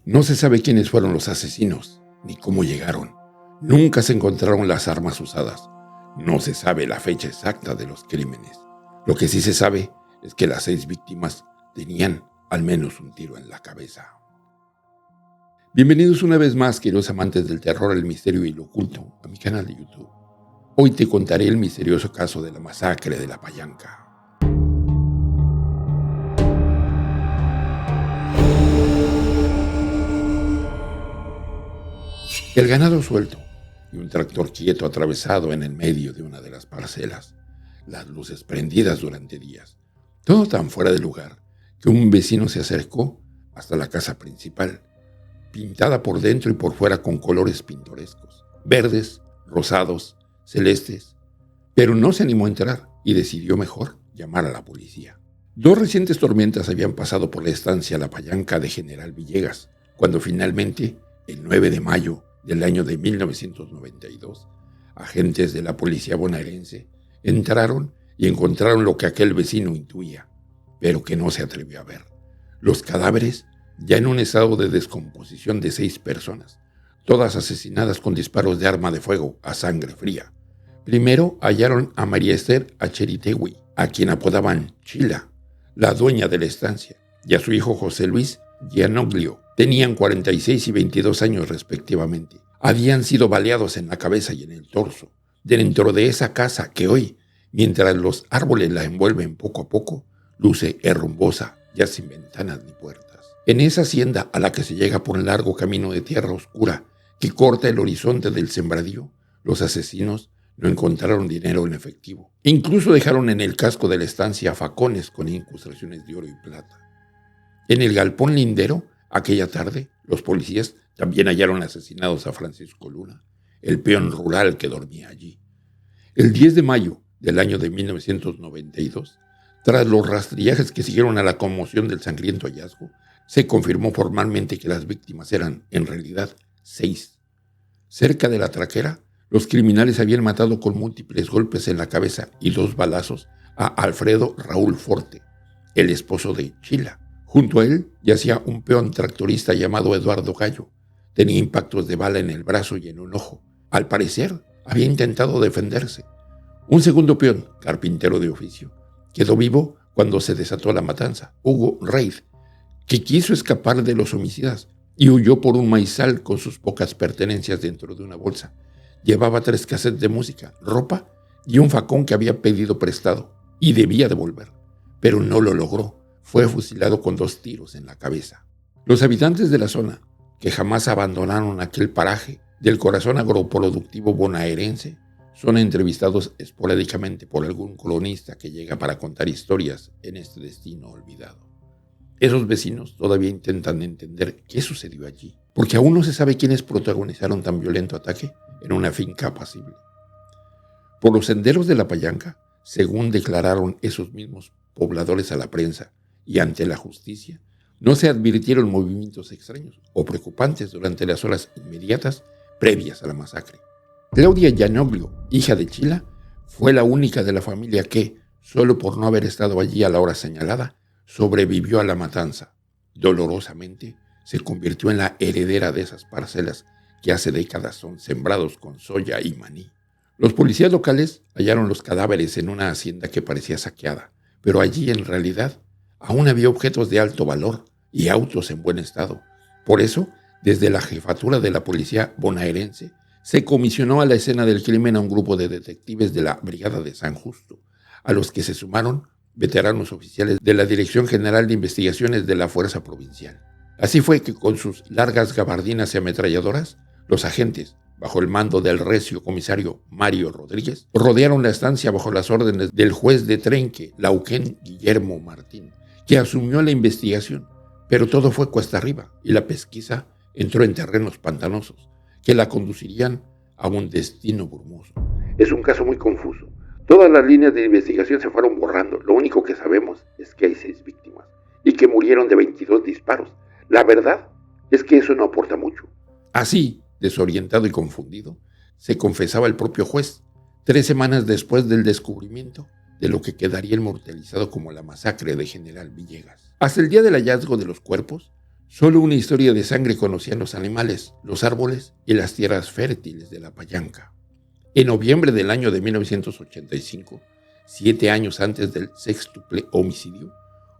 No se sabe quiénes fueron los asesinos, ni cómo llegaron. Nunca se encontraron las armas usadas. No se sabe la fecha exacta de los crímenes. Lo que sí se sabe es que las 6 víctimas tenían al menos un tiro en la cabeza. Bienvenidos una vez más, queridos amantes del terror, el misterio y lo oculto, a mi canal de YouTube. Hoy te contaré el misterioso caso de la masacre de La Payanca. El ganado suelto y un tractor quieto atravesado en el medio de una de las parcelas, las luces prendidas durante días, todo tan fuera de lugar que un vecino se acercó hasta la casa principal, pintada por dentro y por fuera con colores pintorescos, verdes, rosados, celestes, pero no se animó a entrar y decidió mejor llamar a la policía. 2 recientes tormentas habían pasado por la estancia La Payanca de General Villegas, cuando finalmente, el 9 de mayo del año de 1992, agentes de la policía bonaerense entraron y encontraron lo que aquel vecino intuía, pero que no se atrevió a ver: los cadáveres ya en un estado de descomposición de 6 personas, todas asesinadas con disparos de arma de fuego a sangre fría. Primero hallaron a María Esther Acheritegui, a quien apodaban Chila, la dueña de la estancia, y a su hijo José Luis Gianoglio. Tenían 46 y 22 años respectivamente. Habían sido baleados en la cabeza y en el torso, dentro de esa casa que hoy, mientras los árboles la envuelven poco a poco, luce herrumbosa, ya sin ventanas ni puertas. En esa hacienda a la que se llega por un largo camino de tierra oscura que corta el horizonte del sembradío, los asesinos no encontraron dinero en efectivo. Incluso dejaron en el casco de la estancia facones con incrustaciones de oro y plata. En el galpón lindero, aquella tarde, los policías también hallaron asesinados a Francisco Luna, el peón rural que dormía allí. El 10 de mayo del año de 1992, tras los rastrillajes que siguieron a la conmoción del sangriento hallazgo, se confirmó formalmente que las víctimas eran, en realidad, 6. Cerca de la traquera, los criminales habían matado con múltiples golpes en la cabeza y 2 balazos a Alfredo Raúl Forte, el esposo de Chila. Junto a él yacía un peón tractorista llamado Eduardo Gallo. Tenía impactos de bala en el brazo y en un ojo. Al parecer, había intentado defenderse. Un segundo peón, carpintero de oficio, quedó vivo cuando se desató la matanza, Hugo Reid, que quiso escapar de los homicidas y huyó por un maizal con sus pocas pertenencias dentro de una bolsa. Llevaba 3 cassettes de música, ropa y un facón que había pedido prestado y debía devolver, pero no lo logró. Fue fusilado con 2 tiros en la cabeza. Los habitantes de la zona, que jamás abandonaron aquel paraje del corazón agroproductivo bonaerense, son entrevistados esporádicamente por algún cronista que llega para contar historias en este destino olvidado. Esos vecinos todavía intentan entender qué sucedió allí, porque aún no se sabe quiénes protagonizaron tan violento ataque en una finca apacible. Por los senderos de La Payanca, según declararon esos mismos pobladores a la prensa y ante la justicia, no se advirtieron movimientos extraños o preocupantes durante las horas inmediatas previas a la masacre. Claudia Gianoglio, hija de Chila, fue la única de la familia que, solo por no haber estado allí a la hora señalada, sobrevivió a la matanza. Dolorosamente, se convirtió en la heredera de esas parcelas que hace décadas son sembrados con soya y maní. Los policías locales hallaron los cadáveres en una hacienda que parecía saqueada, pero allí en realidad aún había objetos de alto valor y autos en buen estado. Por eso, desde la jefatura de la policía bonaerense, se comisionó a la escena del crimen a un grupo de detectives de la Brigada de San Justo, a los que se sumaron veteranos oficiales de la Dirección General de Investigaciones de la Fuerza Provincial. Así fue que con sus largas gabardinas y ametralladoras, los agentes, bajo el mando del recio comisario Mario Rodríguez, rodearon la estancia bajo las órdenes del juez de Trenque, Lauquén Guillermo Martín, que asumió la investigación, pero todo fue cuesta arriba y la pesquisa entró en terrenos pantanosos que la conducirían a un destino brumoso. Es un caso muy confuso. Todas las líneas de investigación se fueron borrando. Lo único que sabemos es que hay 6 víctimas y que murieron de 22 disparos. La verdad es que eso no aporta mucho. Así, desorientado y confundido, se confesaba el propio juez, 3 semanas después del descubrimiento de lo que quedaría inmortalizado como la masacre de General Villegas. Hasta el día del hallazgo de los cuerpos, Solo una historia de sangre conocían los animales, los árboles y las tierras fértiles de la Payanca. En noviembre del año de 1985, 7 años antes del sextuple homicidio,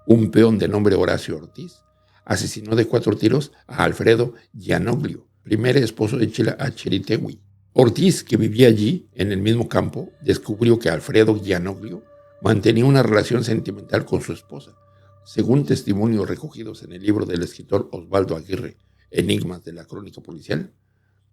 un peón de nombre Horacio Ortiz asesinó de 4 tiros a Alfredo Gianoglio, primer esposo de Chila Acheritegui. Ortiz, que vivía allí, en el mismo campo, descubrió que Alfredo Gianoglio mantenía una relación sentimental con su esposa, según testimonios recogidos en el libro del escritor Osvaldo Aguirre, Enigmas de la Crónica Policial.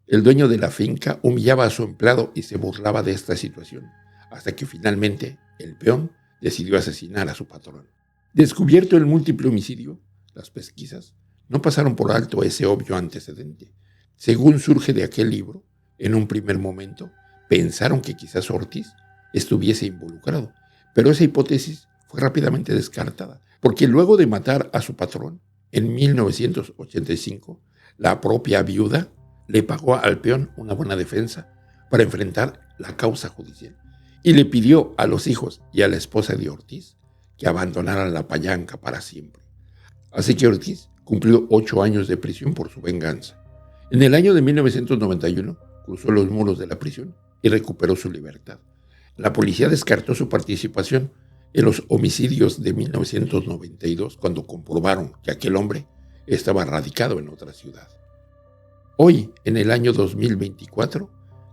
El dueño de la finca humillaba a su empleado y se burlaba de esta situación, hasta que finalmente el peón decidió asesinar a su patrón. Descubierto el múltiple homicidio, las pesquisas no pasaron por alto ese obvio antecedente. Según surge de aquel libro, en un primer momento pensaron que quizás Ortiz estuviese involucrado, pero esa hipótesis fue rápidamente descartada, porque luego de matar a su patrón, en 1985, la propia viuda le pagó al peón una buena defensa para enfrentar la causa judicial y le pidió a los hijos y a la esposa de Ortiz que abandonaran la Payanca para siempre. Así que Ortiz cumplió 8 años de prisión por su venganza. En el año de 1991 cruzó los muros de la prisión y recuperó su libertad. La policía descartó su participación en los homicidios de 1992 cuando comprobaron que aquel hombre estaba radicado en otra ciudad. Hoy, en el año 2024,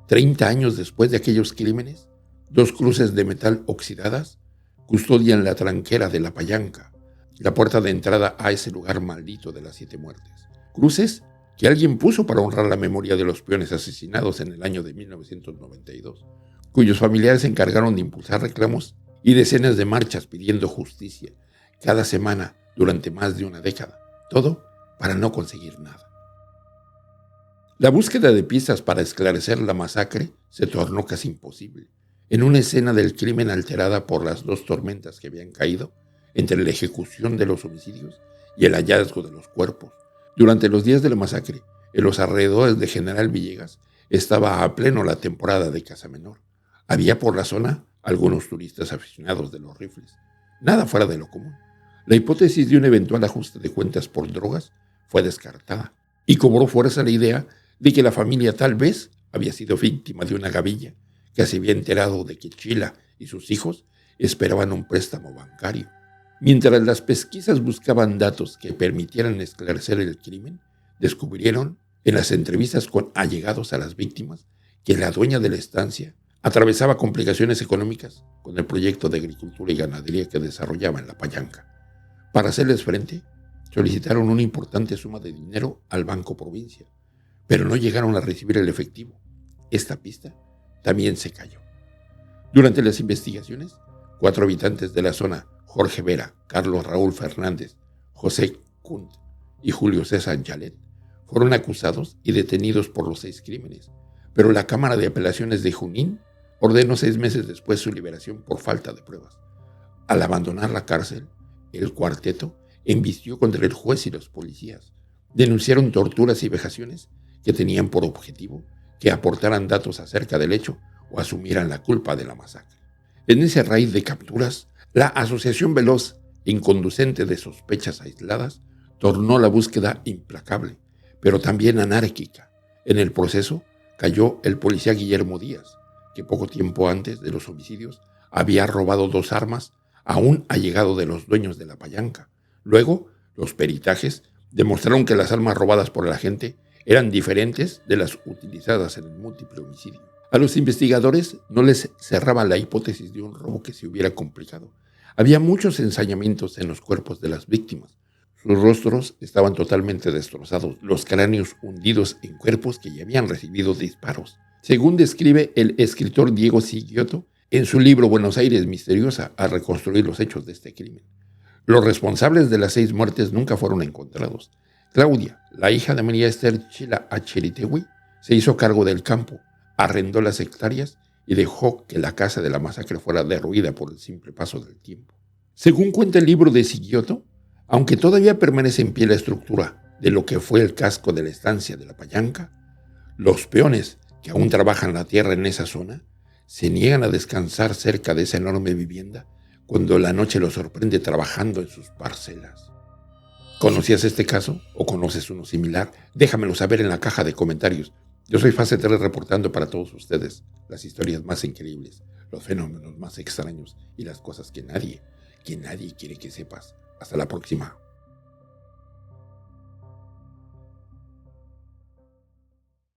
30 años después de aquellos crímenes, 2 cruces de metal oxidadas custodian la tranquera de la Payanca, la puerta de entrada a ese lugar maldito de las 7 muertes. Cruces que alguien puso para honrar la memoria de los peones asesinados en el año de 1992, cuyos familiares se encargaron de impulsar reclamos y decenas de marchas pidiendo justicia cada semana durante más de una década, todo para no conseguir nada. La búsqueda de pistas para esclarecer la masacre se tornó casi imposible, en una escena del crimen alterada por las 2 tormentas que habían caído entre la ejecución de los homicidios y el hallazgo de los cuerpos. Durante los días de la masacre, en los alrededores de General Villegas estaba a pleno la temporada de caza menor. Había por la zona algunos turistas aficionados de los rifles. Nada fuera de lo común. La hipótesis de un eventual ajuste de cuentas por drogas fue descartada y cobró fuerza la idea de que la familia tal vez había sido víctima de una gavilla que se había enterado de que Chila y sus hijos esperaban un préstamo bancario. Mientras las pesquisas buscaban datos que permitieran esclarecer el crimen, descubrieron en las entrevistas con allegados a las víctimas que la dueña de la estancia atravesaba complicaciones económicas con el proyecto de agricultura y ganadería que desarrollaba en la Payanca. Para hacerles frente, solicitaron una importante suma de dinero al Banco Provincia, pero no llegaron a recibir el efectivo. Esta pista también se cayó. Durante las investigaciones, 4 habitantes de la zona, Jorge Vera, Carlos Raúl Fernández, José Kunt y Julio César Yalet, fueron acusados y detenidos por los 6 crímenes, pero la Cámara de Apelaciones de Junín ordenó 6 meses después su liberación por falta de pruebas. Al abandonar la cárcel, el cuarteto embistió contra el juez y los policías. Denunciaron torturas y vejaciones que tenían por objetivo que aportaran datos acerca del hecho o asumieran la culpa de la masacre. En ese raíz de capturas, la asociación veloz e inconducente de sospechas aisladas tornó la búsqueda implacable, pero también anárquica. En el proceso cayó el policía Guillermo Díaz, que poco tiempo antes de los homicidios había robado 2 armas a un allegado de los dueños de la Payanca. Luego, los peritajes demostraron que las armas robadas por el agente eran diferentes de las utilizadas en el múltiple homicidio. A los investigadores no les cerraba la hipótesis de un robo que se hubiera complicado. Había muchos ensañamientos en los cuerpos de las víctimas. Sus rostros estaban totalmente destrozados, los cráneos hundidos en cuerpos que ya habían recibido disparos. Según describe el escritor Diego Sigiotto en su libro Buenos Aires Misteriosa, a reconstruir los hechos de este crimen. Los responsables de las 6 muertes nunca fueron encontrados. Claudia, la hija de María Esther Chila Acheritegui, se hizo cargo del campo, arrendó las hectáreas y dejó que la casa de la masacre fuera derruida por el simple paso del tiempo. Según cuenta el libro de Sigiotto, aunque todavía permanece en pie la estructura de lo que fue el casco de la estancia de la Payanca, los peones que aún trabajan la tierra en esa zona se niegan a descansar cerca de esa enorme vivienda cuando la noche los sorprende trabajando en sus parcelas. ¿Conocías este caso o conoces uno similar? Déjamelo saber en la caja de comentarios. Yo soy Fase 3 reportando para todos ustedes las historias más increíbles, los fenómenos más extraños y las cosas que nadie quiere que sepas. Hasta la próxima.